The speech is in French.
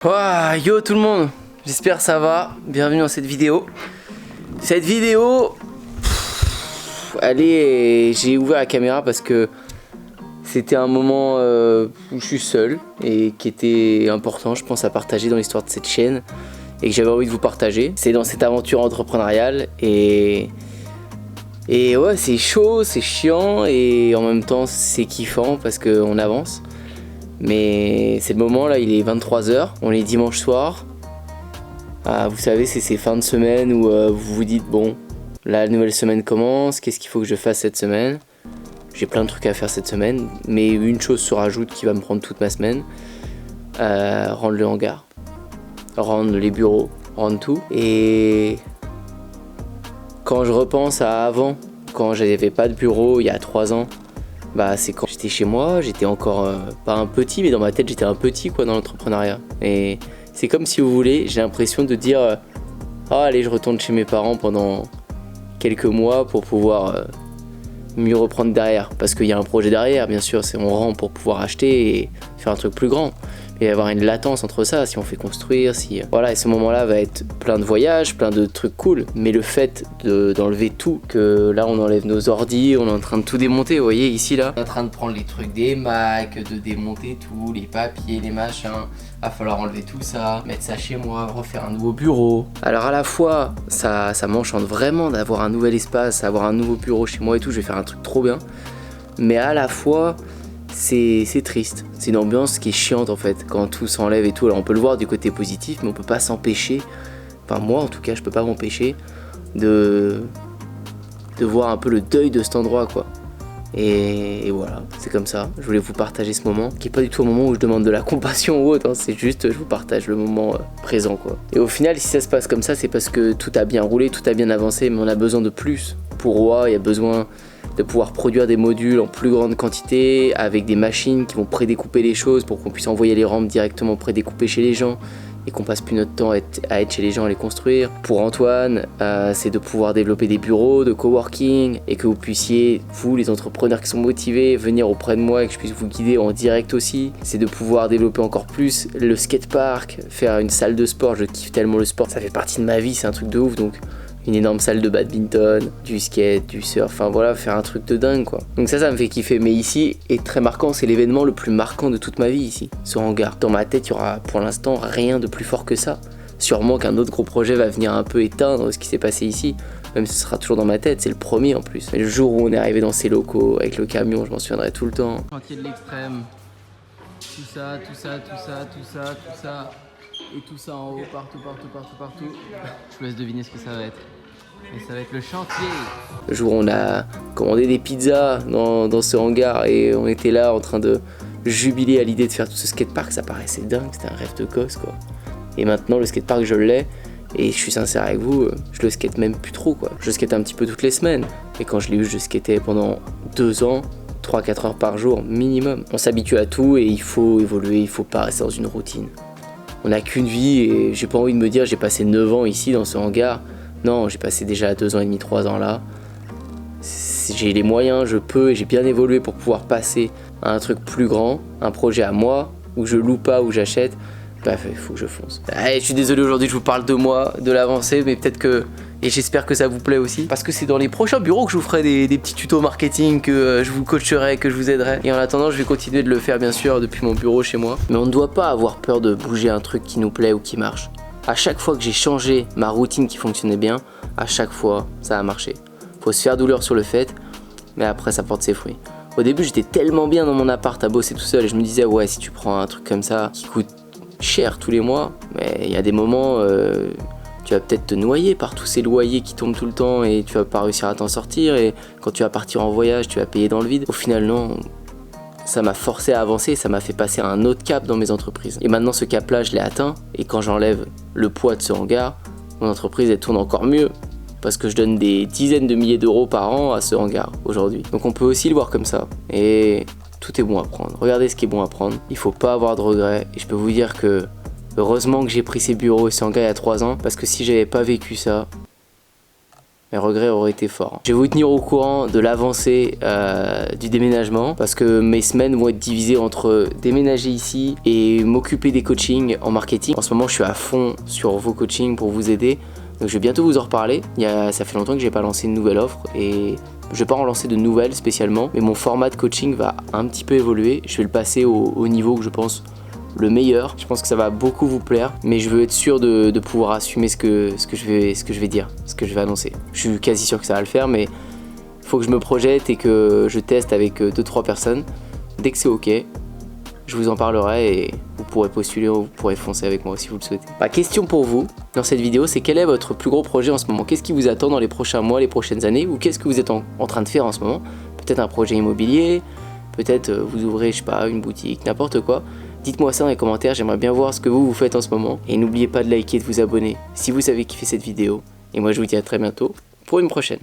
Ouah, yo tout le monde, j'espère que ça va, bienvenue dans cette vidéo. Cette vidéo, allez, j'ai ouvert la caméra parce que c'était un moment où je suis seul et qui était important, je pense, à partager dans l'histoire de cette chaîne et que j'avais envie de vous partager. C'est dans cette aventure entrepreneuriale et ouais, c'est chaud, c'est chiant et en même temps c'est kiffant parce qu'on avance. Mais c'est le moment là, il est 23 h, on est dimanche soir. Vous savez, c'est ces fins de semaine où vous vous dites bon, la nouvelle semaine commence, qu'est-ce qu'il faut que je fasse cette semaine? J'ai plein de trucs à faire cette semaine, mais une chose se rajoute qui va me prendre toute ma semaine. Rendre le hangar, rendre les bureaux, rendre tout. Et quand je repense à avant, quand j'avais pas de bureau il y a 3 ans, bah c'est quand j'étais chez moi, j'étais encore pas un petit, mais dans ma tête j'étais un petit quoi dans l'entrepreneuriat. Et c'est comme si vous voulez, j'ai l'impression de dire allez, je retourne chez mes parents pendant quelques mois pour pouvoir mieux reprendre derrière. Parce qu'il y a un projet derrière, bien sûr, c'est on rend pour pouvoir acheter et faire un truc plus grand. Et avoir une latence entre ça, si on fait construire, si... Voilà, et ce moment-là va être plein de voyages, plein de trucs cool. Mais le fait d'enlever tout, que là on enlève nos ordis, on est en train de tout démonter, vous voyez, ici là. On est en train de prendre les trucs des Mac, de démonter tout, les papiers, les machins. Va falloir enlever tout ça, mettre ça chez moi, refaire un nouveau bureau. Alors à la fois, ça m'enchante vraiment d'avoir un nouvel espace, avoir un nouveau bureau chez moi et tout, je vais faire un truc trop bien. Mais à la fois... c'est triste, c'est une ambiance qui est chiante en fait, quand tout s'enlève et tout. Alors on peut le voir du côté positif, mais on peut pas s'empêcher, enfin moi en tout cas je peux pas m'empêcher de voir un peu le deuil de cet endroit quoi. Et voilà, c'est comme ça, je voulais vous partager ce moment, qui est pas du tout un moment où je demande de la compassion ou autre, hein, c'est juste je vous partage le moment présent quoi. Et au final si ça se passe comme ça, c'est parce que tout a bien roulé, tout a bien avancé, mais on a besoin de plus. Pour Roi, il y a besoin de pouvoir produire des modules en plus grande quantité avec des machines qui vont prédécouper les choses pour qu'on puisse envoyer les rampes directement prédécoupées chez les gens et qu'on passe plus notre temps à être chez les gens à les construire. Pour Antoine, c'est de pouvoir développer des bureaux de coworking et que vous puissiez, vous les entrepreneurs qui sont motivés, venir auprès de moi et que je puisse vous guider en direct aussi. C'est de pouvoir développer encore plus le skatepark, faire une salle de sport, je kiffe tellement le sport, ça fait partie de ma vie, c'est un truc de ouf donc... Une énorme salle de badminton, du skate, du surf, enfin voilà, faire un truc de dingue quoi. Donc ça me fait kiffer, mais ici est très marquant, c'est l'événement le plus marquant de toute ma vie ici, ce hangar. Dans ma tête, il y aura pour l'instant rien de plus fort que ça. Sûrement qu'un autre gros projet va venir un peu éteindre ce qui s'est passé ici, même si ce sera toujours dans ma tête, c'est le premier en plus. Mais le jour où on est arrivé dans ces locaux, avec le camion, je m'en souviendrai tout le temps. Chantier de l'extrême, tout ça, tout ça, tout ça, tout ça, tout ça... Et tout ça en haut, partout. Je vous laisse deviner ce que ça va être. Et ça va être le chantier. Le jour où on a commandé des pizzas dans ce hangar et on était là en train de jubiler à l'idée de faire tout ce skatepark, ça paraissait dingue, c'était un rêve de gosse quoi. Et maintenant le skatepark je l'ai et je suis sincère avec vous, je le skate même plus trop quoi. Je skate un petit peu toutes les semaines. Et quand je l'ai eu, je skatais pendant 2 ans. 3-4 heures par jour minimum. On s'habitue à tout et il faut évoluer, il faut pas rester dans une routine. On n'a qu'une vie et j'ai pas envie de me dire j'ai passé 9 ans ici dans ce hangar. Non, j'ai passé déjà 2 ans et demi, 3 ans là. J'ai les moyens, je peux et j'ai bien évolué pour pouvoir passer à un truc plus grand, un projet à moi, où je loue pas, où j'achète. Bref, il faut que je fonce. Allez, je suis désolé aujourd'hui, je vous parle de moi, de l'avancée, mais peut-être que... Et j'espère que ça vous plaît aussi. Parce que c'est dans les prochains bureaux que je vous ferai des petits tutos marketing, que je vous coacherai, que je vous aiderai. Et en attendant, je vais continuer de le faire bien sûr depuis mon bureau chez moi. Mais on ne doit pas avoir peur de bouger un truc qui nous plaît ou qui marche. À chaque fois que j'ai changé ma routine qui fonctionnait bien, à chaque fois, ça a marché. Faut se faire douleur sur le fait, mais après ça porte ses fruits. Au début, j'étais tellement bien dans mon appart à bosser tout seul et je me disais ouais, si tu prends un truc comme ça qui coûte cher tous les mois, mais il y a des moments... tu vas peut-être te noyer par tous ces loyers qui tombent tout le temps et tu vas pas réussir à t'en sortir et quand tu vas partir en voyage, tu vas payer dans le vide. Au final, non, ça m'a forcé à avancer, ça m'a fait passer à un autre cap dans mes entreprises. Et maintenant, ce cap-là, je l'ai atteint et quand j'enlève le poids de ce hangar, mon entreprise, elle tourne encore mieux parce que je donne des dizaines de milliers d'euros par an à ce hangar aujourd'hui. Donc on peut aussi le voir comme ça et tout est bon à prendre. Regardez ce qui est bon à prendre, il faut pas avoir de regrets et je peux vous dire que heureusement que j'ai pris ces bureaux et ce hangar il y a 3 ans, parce que si j'avais pas vécu ça, mes regrets auraient été forts. Je vais vous tenir au courant de l'avancée du déménagement parce que mes semaines vont être divisées entre déménager ici et m'occuper des coachings en marketing. En ce moment je suis à fond sur vos coachings pour vous aider, donc je vais bientôt vous en reparler. Ça fait longtemps que j'ai pas lancé une nouvelle offre et je vais pas en lancer de nouvelles spécialement, mais mon format de coaching va un petit peu évoluer. Je vais le passer au niveau que je pense le meilleur. Je pense que ça va beaucoup vous plaire, mais je veux être sûr de pouvoir assumer ce que je vais dire, ce que je vais annoncer. Je suis quasi sûr que ça va le faire, mais il faut que je me projette et que je teste avec 2-3 personnes. Dès que c'est ok, je vous en parlerai et vous pourrez postuler ou vous pourrez foncer avec moi si vous le souhaitez. Ma question pour vous dans cette vidéo, c'est quel est votre plus gros projet en ce moment? Qu'est-ce qui vous attend dans les prochains mois, les prochaines années, ou qu'est-ce que vous êtes en train de faire en ce moment? Peut-être un projet immobilier, peut-être vous ouvrez, je sais pas, une boutique, n'importe quoi. Dites-moi ça dans les commentaires, j'aimerais bien voir ce que vous faites en ce moment. Et n'oubliez pas de liker et de vous abonner si vous avez kiffé cette vidéo. Et moi je vous dis à très bientôt pour une prochaine.